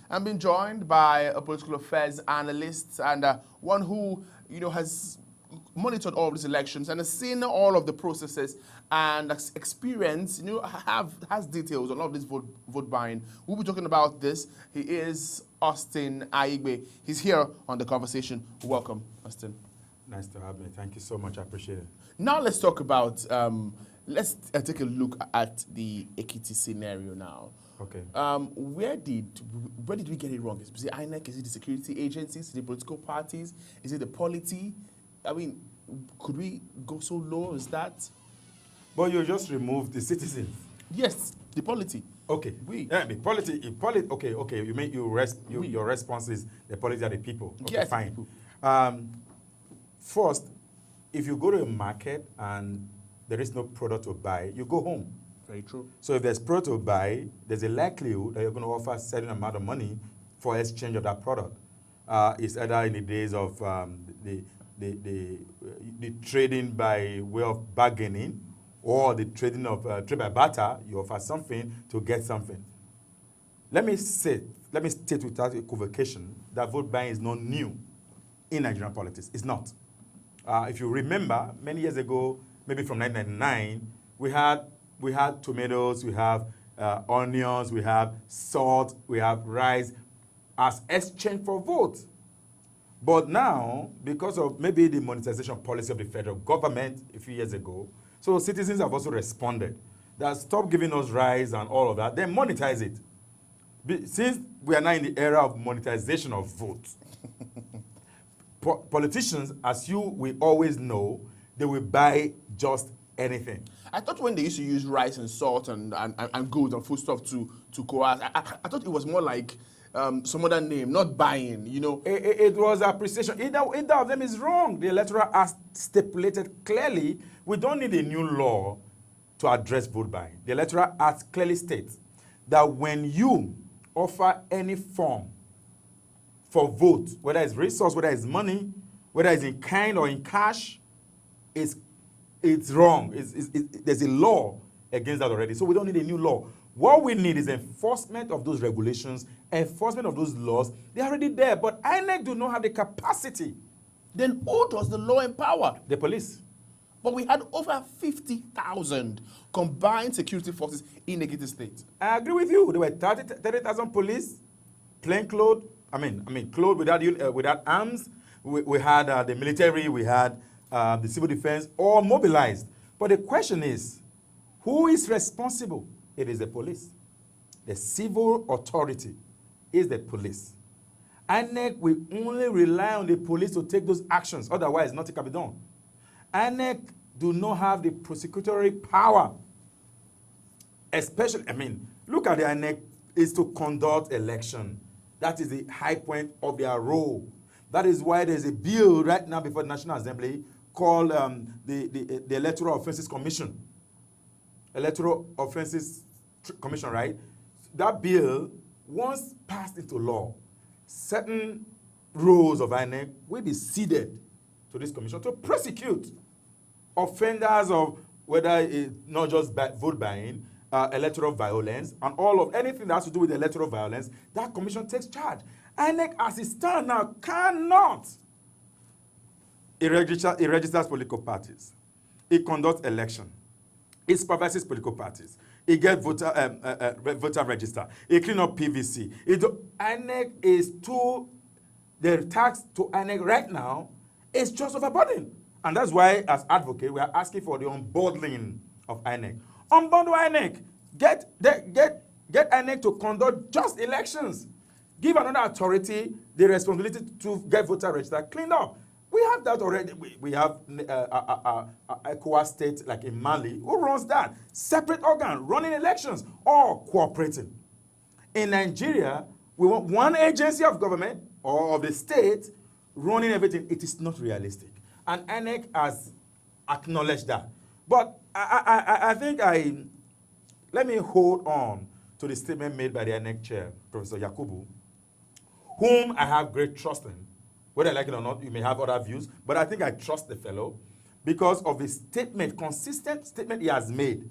I'm being joined by a political affairs analyst and one who, has monitored all of these elections and has seen all of the processes and experience, has details on all of this vote buying. We'll be talking about this. He is Austin Aigbe. He's here on the conversation. Welcome, Austin. Nice to have me. Thank you so much. I appreciate it. Now let's talk about, let's take a look at the Ekiti scenario now. Okay. Where did we get it wrong? Is it INEC? Is it the security agencies? Is it the political parties? Is it the polity? I mean, could we go so low as that? But you just removed the citizens. Yes, the polity. Okay. We. Yeah, the polity. Okay. You mean your response is the polity are the people. Okay, yes, fine. People. First, if you go to a market and there is no product to buy, you go home. Very true. So if there's product to buy, there's a likelihood that you're going to offer a certain amount of money for exchange of that product. It's either in the days of the trading by way of bargaining, or the trading of trade by barter. You offer something to get something. Let me state without equivocation that vote buying is not new in Nigerian politics. It's not. If you remember, many years ago, maybe from 1999, we had tomatoes, we have onions, we have salt, we have rice as exchange for votes. But now, because of maybe the monetization policy of the federal government a few years ago, so citizens have also responded that stop giving us rice and all of that, then monetize it. Since we are now in the era of monetization of votes, politicians, as you will always know, they will buy just anything. I thought when they used to use rice and salt and goods and foodstuff to coerce, I thought it was more like some other name, not buying, It was appreciation. Either of them is wrong. The Electoral Act stipulated clearly we don't need a new law to address vote buying. The Electoral Act clearly states that when you offer any form for vote, whether it's resource, whether it's money, whether it's in kind or in cash, it's wrong. There's a law against that already. So we don't need a new law. What we need is enforcement of those regulations, enforcement of those laws. They're already there, but INEC do not have the capacity. Then who does the law empower? The police. But we had over 50,000 combined security forces in Ekiti State. I agree with you. There were 30,000 police, plainclothes. Clothes without arms. We had the military. We had the civil defense, all mobilized. But the question is, who is responsible? It is the police. The civil authority is the police. INEC will only rely on the police to take those actions. Otherwise, nothing can be done. INEC do not have the prosecutory power. Especially, look at the INEC is to conduct election. That is the high point of their role. That is why there's a bill right now before the National Assembly called the Electoral Offences Commission. Electoral Offences Commission, right? That bill, once passed into law, certain roles of INEC will be ceded to this commission to prosecute offenders of whether it's not just vote buying, electoral violence, and all of anything that has to do with electoral violence. That commission takes charge. INEC, as it stands now, cannot. It registers political parties. It conducts election. It supervises political parties. It gets voter register. It cleans up PVC. INEC is the tax to INEC right now is just overburdened. And that's why, as advocate, we are asking for the unbundling of INEC. Unbundle INEC. Get INEC to conduct just elections. Give another authority the responsibility to get voter register cleaned up. We have that already. We have a ECOWAS state like in Mali. Who runs that? Separate organ, running elections, all cooperating. In Nigeria, we want one agency of government or of the state running everything. It is not realistic. And INEC has acknowledged that. But I think let me hold on to the statement made by the INEC chair, Professor Yakubu, whom I have great trust in. Whether I like it or not, you may have other views, but I think I trust the fellow because of the statement, consistent statement he has made,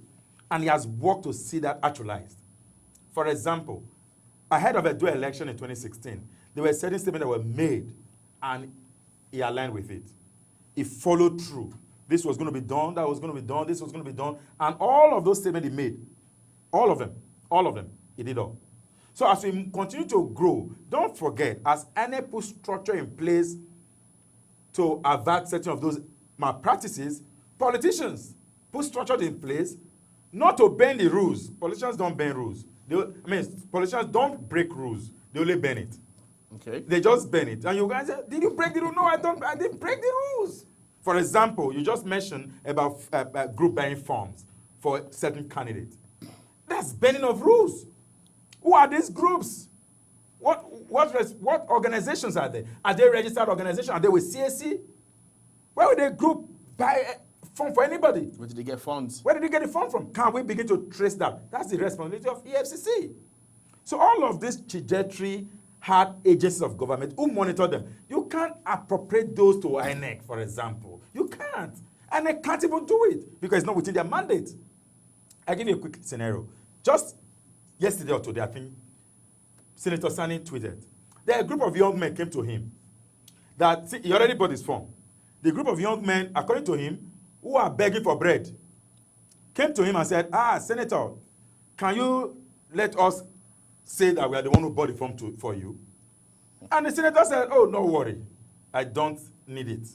and he has worked to see that actualized. For example, ahead of a dual election in 2016, there were certain statements that were made, and he aligned with it. He followed through. This was going to be done, that was going to be done, this was going to be done. And all of those statements he made, all of them, he did all. So as we continue to grow, don't forget, as INEC puts structure in place to avert certain of those malpractices, politicians put structure in place not to bend the rules. Politicians don't bend rules. Politicians don't break rules. They only bend it. Okay. They just bend it. And you guys say, did you break the rule? No, I didn't break the rules. For example, you just mentioned about group buying forms for certain candidates. That's bending of rules. Who are these groups? What organizations are they? Are they registered organizations? Are they with CAC? Where would they group buy a form for anybody? Where did they get funds? Where did they get the fund from? Can we begin to trace that? That's the responsibility of EFCC. So all of this trajectory had agencies of government who monitor them. You can't appropriate those to INEC, for example. You can't. And they can't even do it because it's not within their mandate. I'll give you a quick scenario. Just yesterday or today, I think, Senator Sani tweeted. There a group of young men came to him that he already bought his form. The group of young men, according to him, who are begging for bread, came to him and said, Senator, can you let us say that we are the one who bought the form for you? And the senator said, oh, no worry. I don't need it.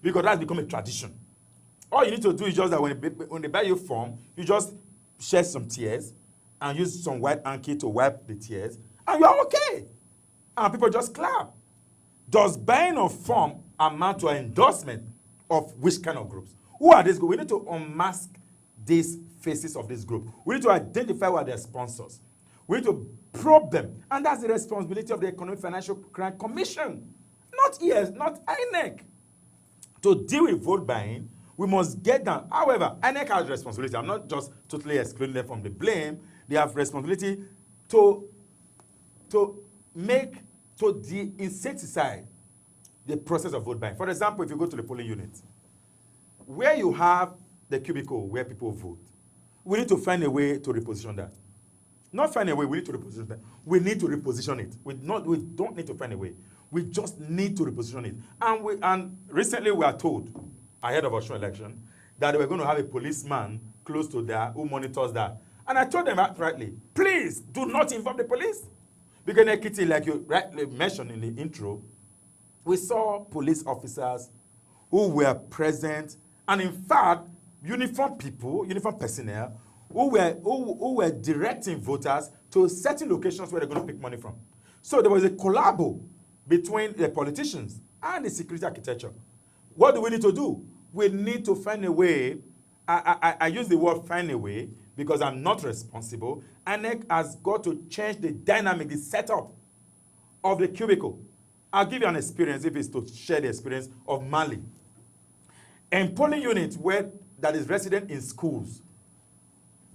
Because that's become a tradition. All you need to do is just that when they buy your form, you just shed some tears and use some white hanky to wipe the tears, and you're okay. And people just clap. Does buying of form amount to an endorsement of which kind of groups? Who are these groups? We need to unmask these faces of this group. We need to identify who are their sponsors. We need to probe them. And that's the responsibility of the Economic Financial Crime Commission. Not INEC. To deal with vote buying, we must get them. However, INEC has responsibility. I'm not just totally excluding them from the blame. They have responsibility to de-insecticide the process of vote buying. For example, if you go to the polling unit, where you have the cubicle where people vote, we need to find a way to reposition that. Not find a way, we need to reposition that. We need to reposition it. We don't need to find a way. We just need to reposition it. And recently we are told, ahead of our election, that they were going to have a policeman close to there who monitors that. And I told them outrightly, please do not involve the police. Because in Ekiti, like you rightly mentioned in the intro, we saw police officers who were present, and in fact, uniformed personnel, who were directing voters to certain locations where they're going to pick money from. So there was a collabo between the politicians and the security architecture. What do we need to do? We need to find a way. I use the word find a way because I'm not responsible. INEC has got to change the dynamic, the setup of the cubicle. I'll give you an experience if it's to share the experience of Mali. In polling units that is resident in schools,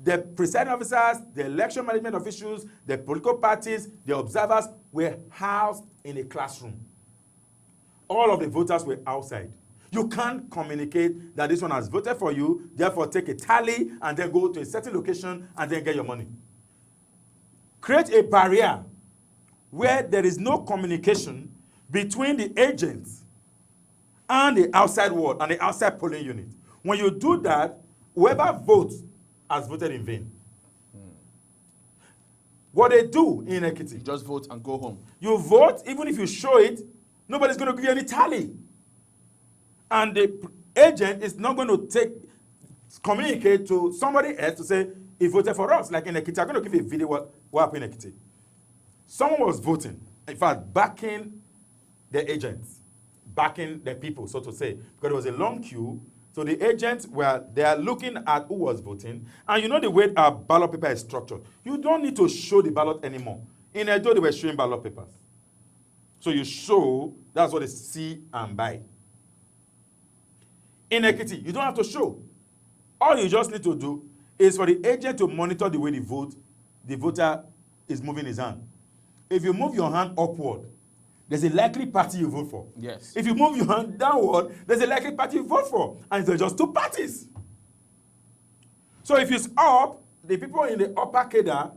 the presiding officers, the election management officials, the political parties, the observers were housed in a classroom. All of the voters were outside. You can't communicate that this one has voted for you, therefore take a tally and then go to a certain location and then get your money. Create a barrier where there is no communication between the agents and the outside world and the outside polling unit. When you do that, whoever votes has voted in vain. What they do in Ekiti, You just vote and go home. you vote, even if you show it, nobody's going to give you any tally. And the agent is not going to communicate to somebody else to say, he voted for us. Like in Ekiti, I'm going to give you a video what happened in Ekiti. Someone was voting, in fact, backing the agents, backing the people, so to say, because there was a long queue. So the agents they are looking at who was voting. And you know the way our ballot paper is structured. You don't need to show the ballot anymore. In Edo, they were showing ballot papers. So you show, that's what they see and buy. In Ekiti, you don't have to show. All you just need to do is for the agent to monitor the way the voter is moving his hand. If you move your hand upward, there's a likely party you vote for. Yes. If you move your hand downward, there's a likely party you vote for. And there's just two parties. So if it's up, the people in the upper cadre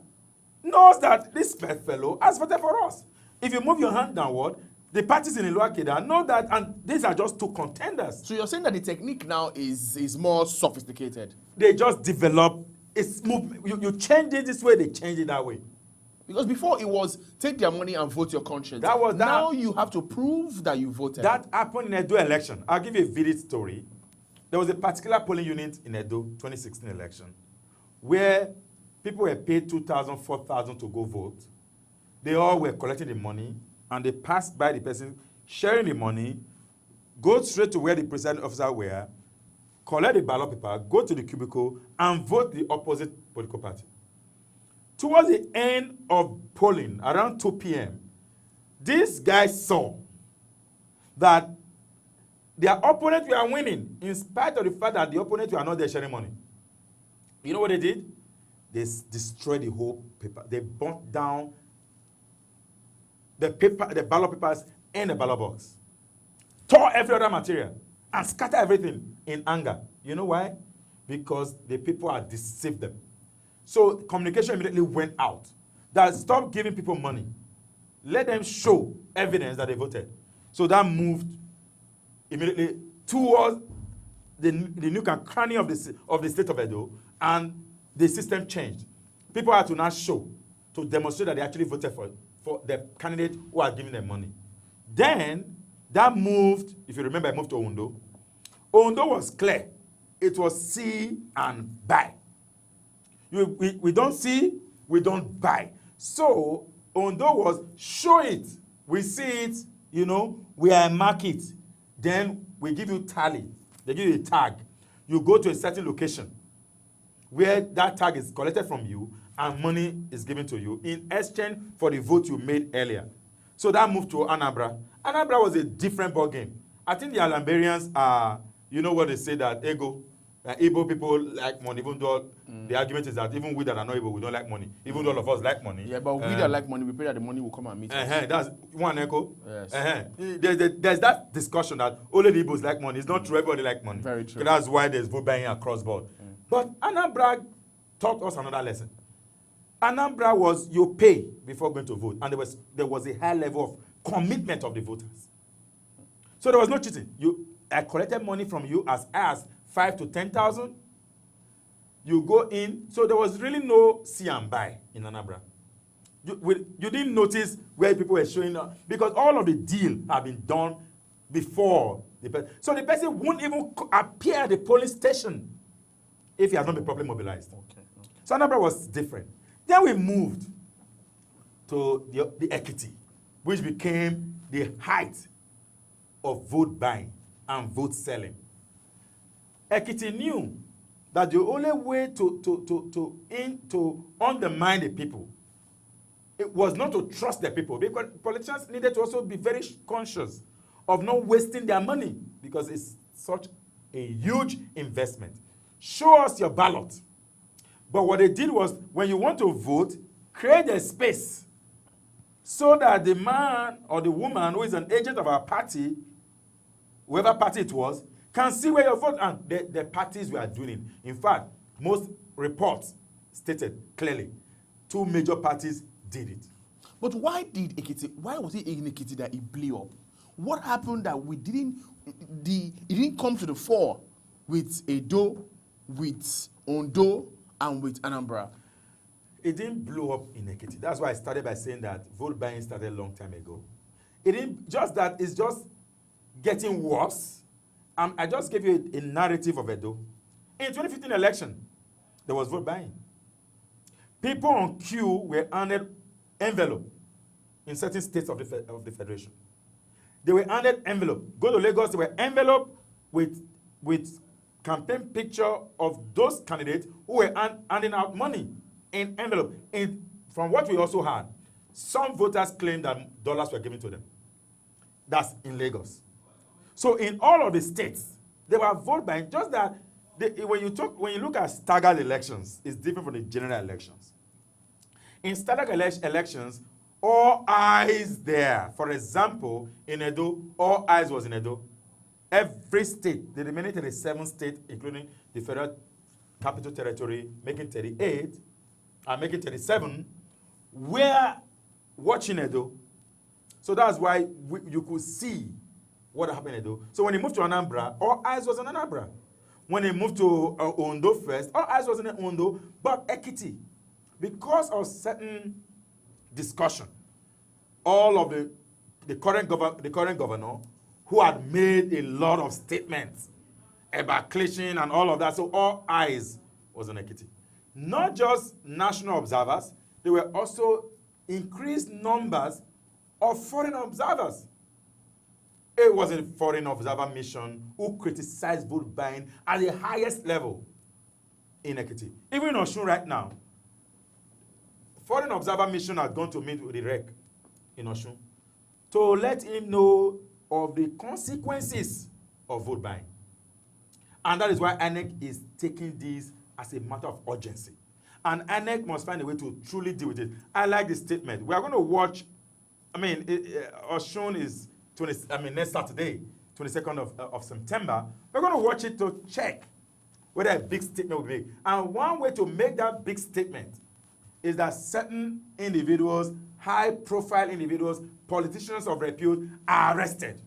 knows that this fellow has voted for us. If you move your hand downward, the parties in the lower Keda know that, and these are just two contenders. So you're saying that the technique now is more sophisticated? They just develop it's move. You change it this way, they change it that way. Because before it was take their money and vote your conscience. That was that. Now you have to prove that you voted. That happened in Edo election. I'll give you a vivid story. There was a particular polling unit in Edo 2016 election where people were paid 2,000, 4,000 to go vote. They all were collecting the money and they passed by the person sharing the money, go straight to where the presiding officer were, collect the ballot paper, go to the cubicle and vote the opposite political party. Towards the end of polling, around 2 p.m., these guys saw that their opponents were winning in spite of the fact that the opponents were not there sharing money. You know what they did? They destroyed the whole paper. They burnt down the paper, the ballot papers and the ballot box. Tore every other material and scattered everything in anger. You know why? Because the people had deceived them. So communication immediately went out. That stop giving people money. Let them show evidence that they voted. So that moved immediately towards the nook and cranny of the state of Edo, and the system changed. People had to now show, to demonstrate that they actually voted for the candidate who had given them money. Then, that moved, if you remember, it moved to Ondo. Ondo was clear. It was see and buy. We don't see, we don't buy. So, Ondo was show it, we see it, you know, we are a market. Then we give you tally. They give you a tag. You go to a certain location where that tag is collected from you and money is given to you in exchange for the vote you made earlier. So that moved to Anambra. Anambra was a different ball game. I think the Alambarians are, you know what they say that Igbo people like money, even though the argument is that even we that are not Igbo, we don't like money. Even though all of us like money. Yeah, but we that like money, we pray that the money will come and meet us. That's one echo. Yes. There's that discussion that only the Igbos like money. It's not true, everybody like money. Very true. That's why there's vote buying across board. But Anambra taught us another lesson. Anambra was you pay before going to vote, and there was a high level of commitment of the voters. So there was no cheating. I collected money from you as high as 5 to 10,000. You go in, so there was really no see and buy in Anambra. You didn't notice where people were showing up because all of the deal had been done before the person. So the person won't even appear at the polling station if he has not been properly mobilized. Okay. So Anambra was different. Then we moved to the Ekiti, which became the height of vote buying and vote selling. Ekiti knew that the only way to undermine the people, it was not to trust the people, because politicians needed to also be very conscious of not wasting their money because it's such a huge investment. Show us your ballot. But what they did was, when you want to vote, create a space so that the man or the woman who is an agent of our party, whoever party it was, can see where you vote, and the parties were doing it. In fact, most reports stated clearly, 2 major parties did it. But why was it in Ekiti that it blew up? What happened that it didn't come to the fore with Edo, with Ondo, and with Anambra? It didn't blow up in Ekiti. That's why I started by saying that vote buying started a long time ago. It didn't, just that it's just getting worse. I just gave you a narrative of Edo. In 2015 election, there was vote buying. People on queue were handed envelope in certain states of the federation. They were handed envelope. Go to Lagos, they were envelope with campaign picture of those candidates who were handing out money in envelope. And from what we also heard, some voters claimed that dollars were given to them. That's in Lagos. So in all of the states, they were voted by just that. When you look at staggered elections, it's different from the general elections. In staggered elections, all eyes there. For example, in Edo, all eyes was in Edo. Every state, the remaining 37 states, including the Federal Capital Territory, making 38, and making 37, were watching Edo. So that's why you could see what happened in Edo. So when he moved to Anambra, all eyes was on Anambra. When he moved to Ondo first, all eyes was on Ondo, but Ekiti, because of certain discussion, all of the current governor, who had made a lot of statements about clinching and all of that, so all eyes was on Ekiti. Not just national observers, there were also increased numbers of foreign observers. It was a foreign observer mission who criticized vote buying at the highest level in Ekiti. Even in Osun right now, foreign observer mission has gone to meet with the REC in Osun to let him know of the consequences of vote buying. And that is why INEC is taking this as a matter of urgency. And INEC must find a way to truly deal with it. I like the statement. We are going to watch, Osun is next Saturday, 22nd of September. We're going to watch it to check whether a big statement will be made. And one way to make that big statement is that certain individuals, high-profile individuals, politicians of repute, are arrested.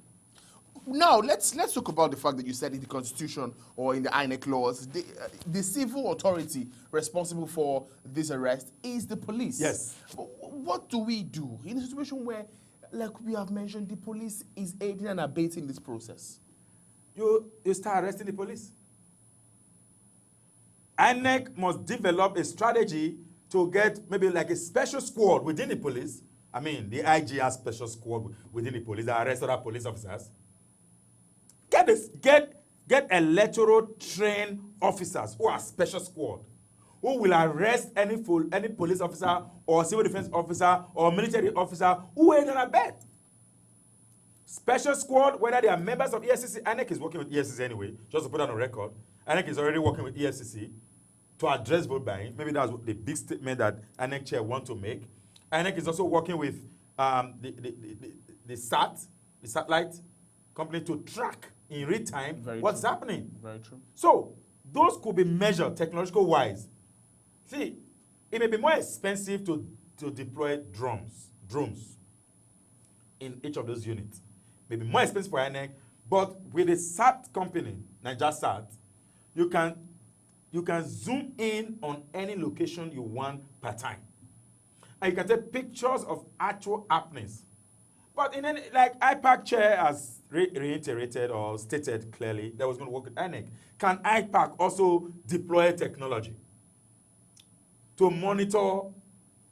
Now, let's talk about the fact that you said in the Constitution or in the INEC laws, the civil authority responsible for this arrest is the police. Yes. What do we do in a situation where, like we have mentioned, the police is aiding and abating this process? You start arresting the police. INEC must develop a strategy to get maybe like a special squad within the police. I mean, the IG has special squad within the police that arrest other police officers. Get electoral trained officers who are special squad, who will arrest any police officer or civil defense officer or military officer who aid and abet. Special squad, whether they are members of EFCC, INEC is working with EFCC anyway, just to put that on record. INEC is already working with EFCC to address vote buying. Maybe that's the big statement that INEC chair want to make. INEC is also working with the satellite company to track in real time what's happening. Very true. So those could be measured technological wise. See, it may be more expensive to deploy drones in each of those units. Maybe more expensive for INEC, but with a SAT company, NigerSat, you can zoom in on any location you want per time. And you can take pictures of actual happenings. But in any, like IPAC chair has reiterated or stated clearly that was going to work with INEC. Can IPAC also deploy technology to monitor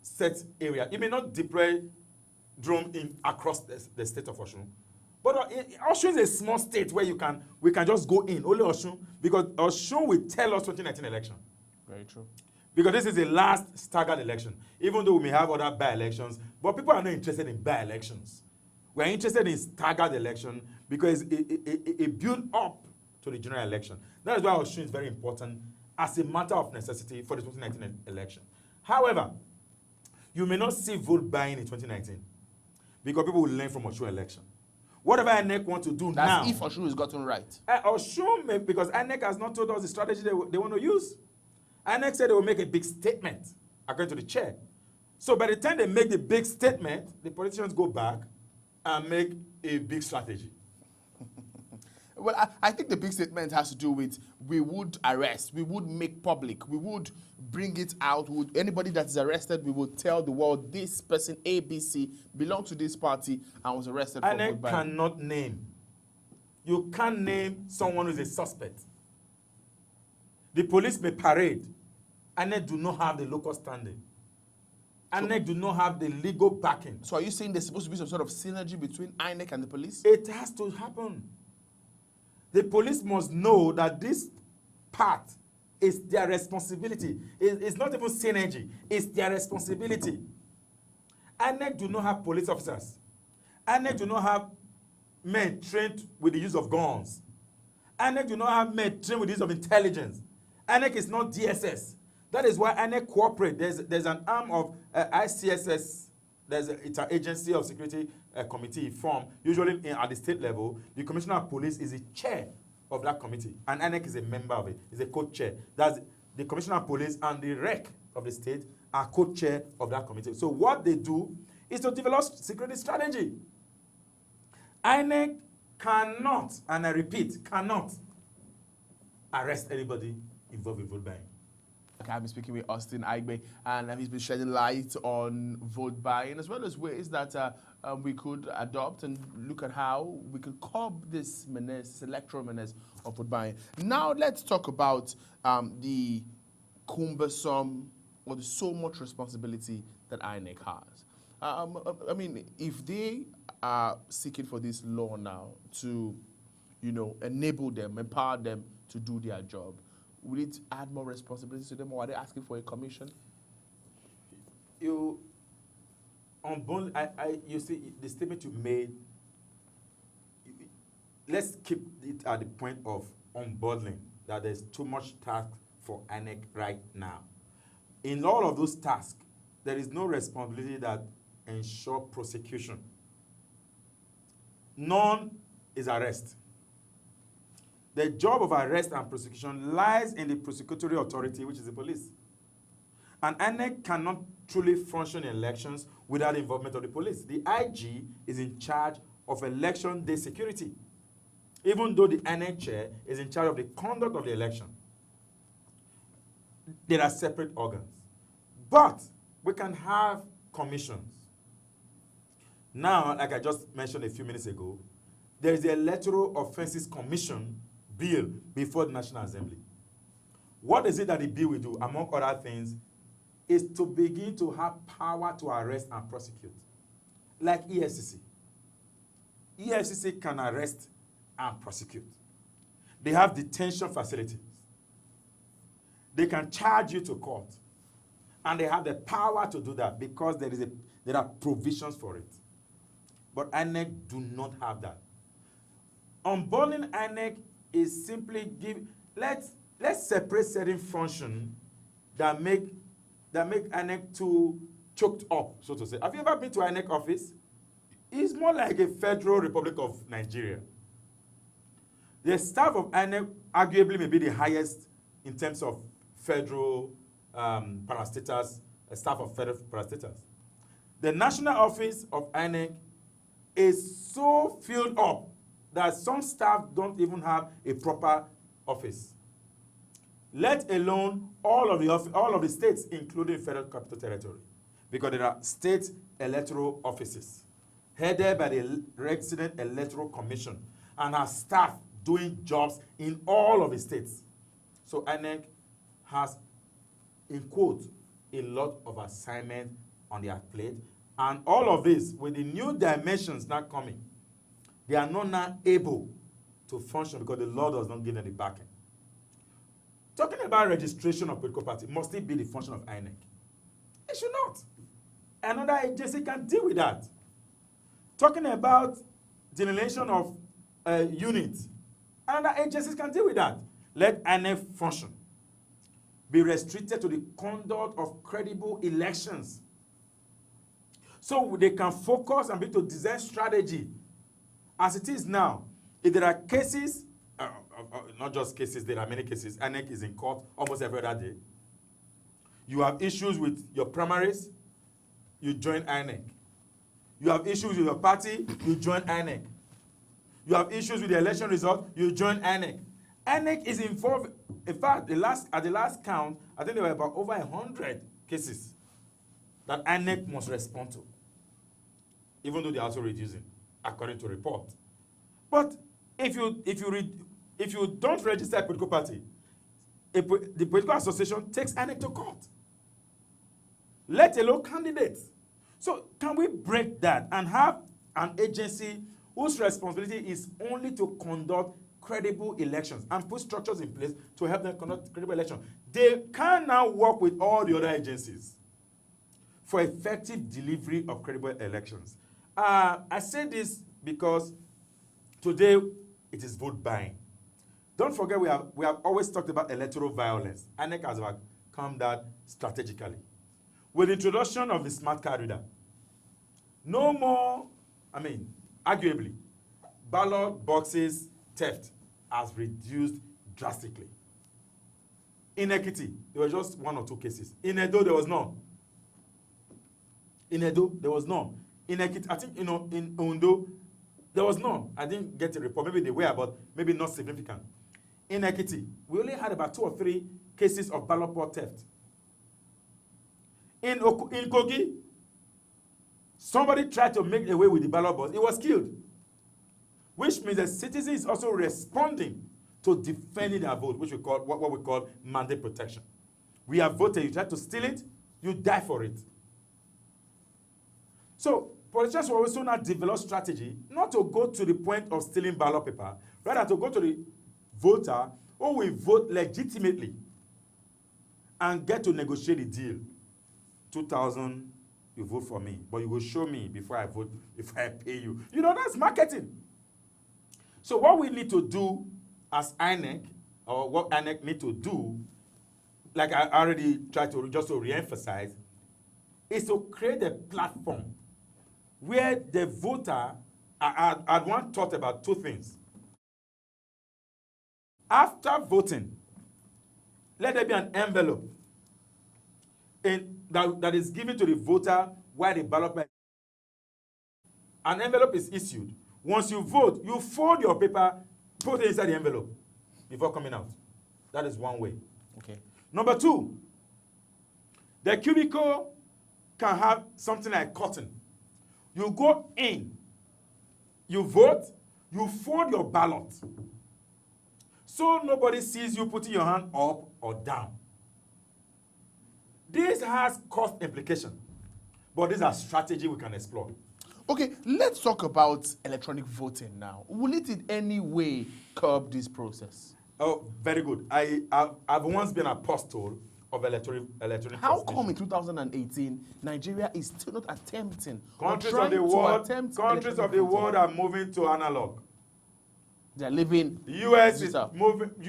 set area? It may not deploy drone across the state of Osun, but Osun is a small state where we can just go in, only Osun, because Osun will tell us 2019 election. Very true. Because this is the last staggered election, even though we may have other by-elections, but people are not interested in by-elections. We are interested in staggered election because it builds up to the general election. That is why Osun is very important as a matter of necessity for the 2019 election. However, you may not see vote buying in 2019 because people will learn from Osun election. Whatever INEC want to do now... That's if Osun is gotten right. Osun, because INEC has not told us the strategy they want to use. INEC said they will make a big statement, according to the chair. So by the time they make the big statement, the politicians go back and make a big strategy. Well, I think the big statement has to do with we would arrest, we would make public, we would bring it out. Anybody that is arrested, we would tell the world this person, ABC, belonged to this party and was arrested for vote buying. Cannot name. You can't name someone who is a suspect. The police may parade. INEC do not have the local standing. INEC do not have the legal backing. So are you saying there's supposed to be some sort of synergy between INEC and the police? It has to happen. The police must know that this part is their responsibility. It's not even synergy. It's their responsibility. INEC do not have police officers. INEC do not have men trained with the use of guns. INEC do not have men trained with the use of intelligence. INEC is not DSS. That is why INEC cooperate. There's an arm of ICSS. It's an agency of security committee formed, usually at the state level. The commissioner of police is the chair of that committee, and INEC is a member of it. He's a co-chair. That's the commissioner of police and the REC of the state are co-chair of that committee. So what they do is to develop security strategy. INEC cannot, and I repeat, cannot arrest anybody involved in vote buying. Okay, I've been speaking with Austin Aigbe, and he's been shedding light on vote buying as well as ways that we could adopt and look at how we could curb this menace, this electoral menace of vote buying. Now, let's talk about the cumbersome or the so much responsibility that INEC has. I mean, if they are seeking for this law now to, enable them, empower them to do their job, will it add more responsibility to them, or are they asking for a commission? You see the statement you made. Let's keep it at the point of unbundling, that there's too much task for INEC right now. In all of those tasks, there is no responsibility that ensure prosecution. None is arrest. The job of arrest and prosecution lies in the prosecutory authority, which is the police. And INEC cannot truly function in elections without the involvement of the police. The IG is in charge of election day security, even though the INEC chair is in charge of the conduct of the election. There are separate organs. But we can have commissions. Now, like I just mentioned a few minutes ago, there is the Electoral Offences Commission bill before the National Assembly. What is it that the bill will do, among other things, is to begin to have power to arrest and prosecute, like EFCC. EFCC can arrest and prosecute. They have detention facilities. They can charge you to court. And they have the power to do that because there are provisions for it. But INEC do not have that. Unbundling INEC is simply let's separate certain functions that make INEC too choked up, so to say. Have you ever been to INEC office? It's more like a Federal Republic of Nigeria. The staff of INEC arguably may be the highest in terms of federal parastatals, staff of federal parastatals. The national office of INEC is so filled up that some staff don't even have a proper office, let alone all of the states, including Federal Capital Territory, because there are state electoral offices headed by the Resident Electoral Commission and has staff doing jobs in all of the states. So INEC has, in quote, a lot of assignment on their plate, and all of this with the new dimensions now coming, they are not now able to function because the law does not give them the backing. Talking about registration of political party, must it be the function of INEC? It should not. Another agency can deal with that. Talking about delineation of units, another agencies can deal with that. Let INEC function. Be restricted to the conduct of credible elections, so they can focus and be to design strategy. As it is now, if there are cases, not just cases, there are many cases, INEC is in court almost every other day. You have issues with your primaries, you join INEC. You have issues with your party, you join INEC. You have issues with the election result, you join INEC. INEC is involved. In fact, at the last count, I think there were about over 100 cases that INEC must respond to, even though they're also reducing, according to report. But if you don't register a political party, the political association takes INEC to court, let alone candidates. So can we break that and have an agency whose responsibility is only to conduct credible elections and put structures in place to help them conduct credible elections? They can now work with all the other agencies for effective delivery of credible elections. I say this because today it is vote buying. Don't forget we have always talked about electoral violence. INEC has overcome that strategically. With the introduction of the smart card reader, no more, arguably, ballot boxes theft has reduced drastically. In Ekiti, there were just 1 or 2 cases. In Edo, there was none. In Edo, there was none. In Ekiti, I think, in Ondo, there was none. I didn't get a report. Maybe they were, but maybe not significant. In Ekiti, we only had about 2 or 3 cases of ballot board theft. In Kogi, somebody tried to make away with the ballot board. He was killed. Which means the citizen is also responding to defending their vote, which we call what we call mandate protection. We have voted, you try to steal it, you die for it. So politicians will also now develop strategy not to go to the point of stealing ballot paper, rather to go to the voter who will vote legitimately and get to negotiate the deal. 2,000, you vote for me, but you will show me before I vote, if I pay you. That's marketing. So what we need to do as INEC, or what INEC need to do, like I already tried to just to re-emphasize, is to create a platform where the voter, I once thought about 2 things. After voting, let there be an envelope that is given to the voter while the ballot paper. An envelope is issued. Once you vote, you fold your paper, put it inside the envelope before coming out. That is one way. Okay. Number 2, the cubicle can have something like curtain. You go in, you vote, you fold your ballot. So nobody sees you putting your hand up or down. This has cost implication, but these are strategies we can explore. Okay, let's talk about electronic voting now. Will it in any way curb this process? Oh, very good. I've once been apostle of electronic How come in 2018, Nigeria is still not attempting countries of the world are moving to analog. They're living. The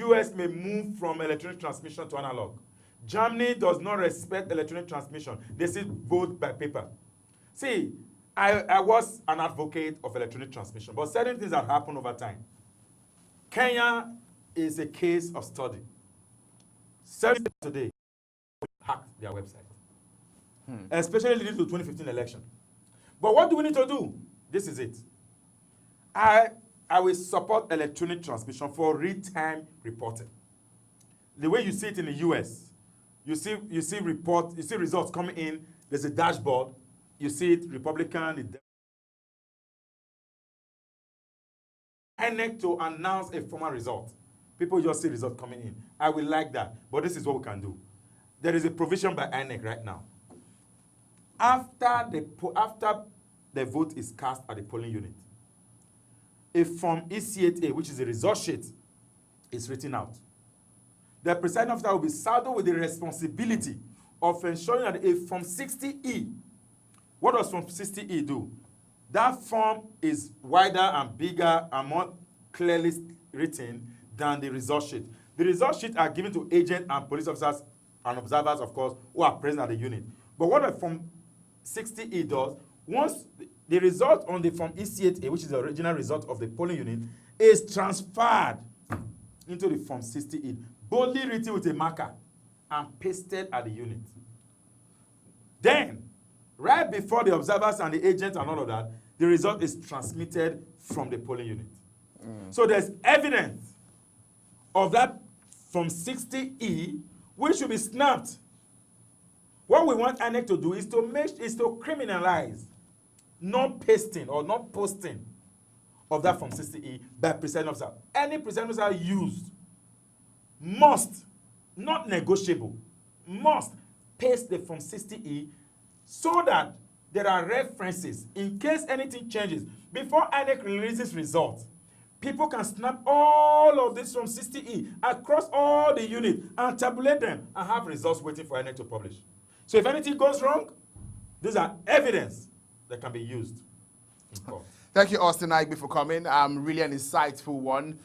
US may move from electronic transmission to analog. Germany does not respect electronic transmission. They still vote by paper. See, I was an advocate of electronic transmission, but certain things have happened over time. Kenya is a case of study. Certain today hacked their website, especially leading to the 2015 election. But what do we need to do? This is it. I will support electronic transmission for real-time reporting. The way you see it in the US, you see results coming in, there's a dashboard, you see it, Republican, INEC to announce a formal result. People just see results coming in. I will like that, but this is what we can do. There is a provision by INEC right now. After the vote is cast at the polling unit, a Form EC8A, which is a result sheet, is written out. The presiding officer will be saddled with the responsibility of ensuring that a Form 60E, what does Form 60E do? That form is wider and bigger and more clearly written than the result sheet. The result sheets are given to agents and police officers and observers, of course, who are present at the unit. But what a Form 60E does, once the result on the Form EC8A, which is the original result of the polling unit, is transferred into the Form 60E, boldly written with a marker and pasted at the unit. Then, right before the observers and the agents and all of that, the result is transmitted from the polling unit. So there's evidence of that from 60E, which should be snapped. What we want INEC to do is to criminalize non-pasting or not posting of that from 60E by presiding officer. Any presiding officer used must, not negotiable, must paste the from 60E so that there are references in case anything changes. Before INEC releases results, people can snap all of this from 60E across all the units and tabulate them and have results waiting for INEC to publish. So if anything goes wrong, these are evidence that can be used in court. Thank you, Austin Aigbe, for coming. Really an insightful one.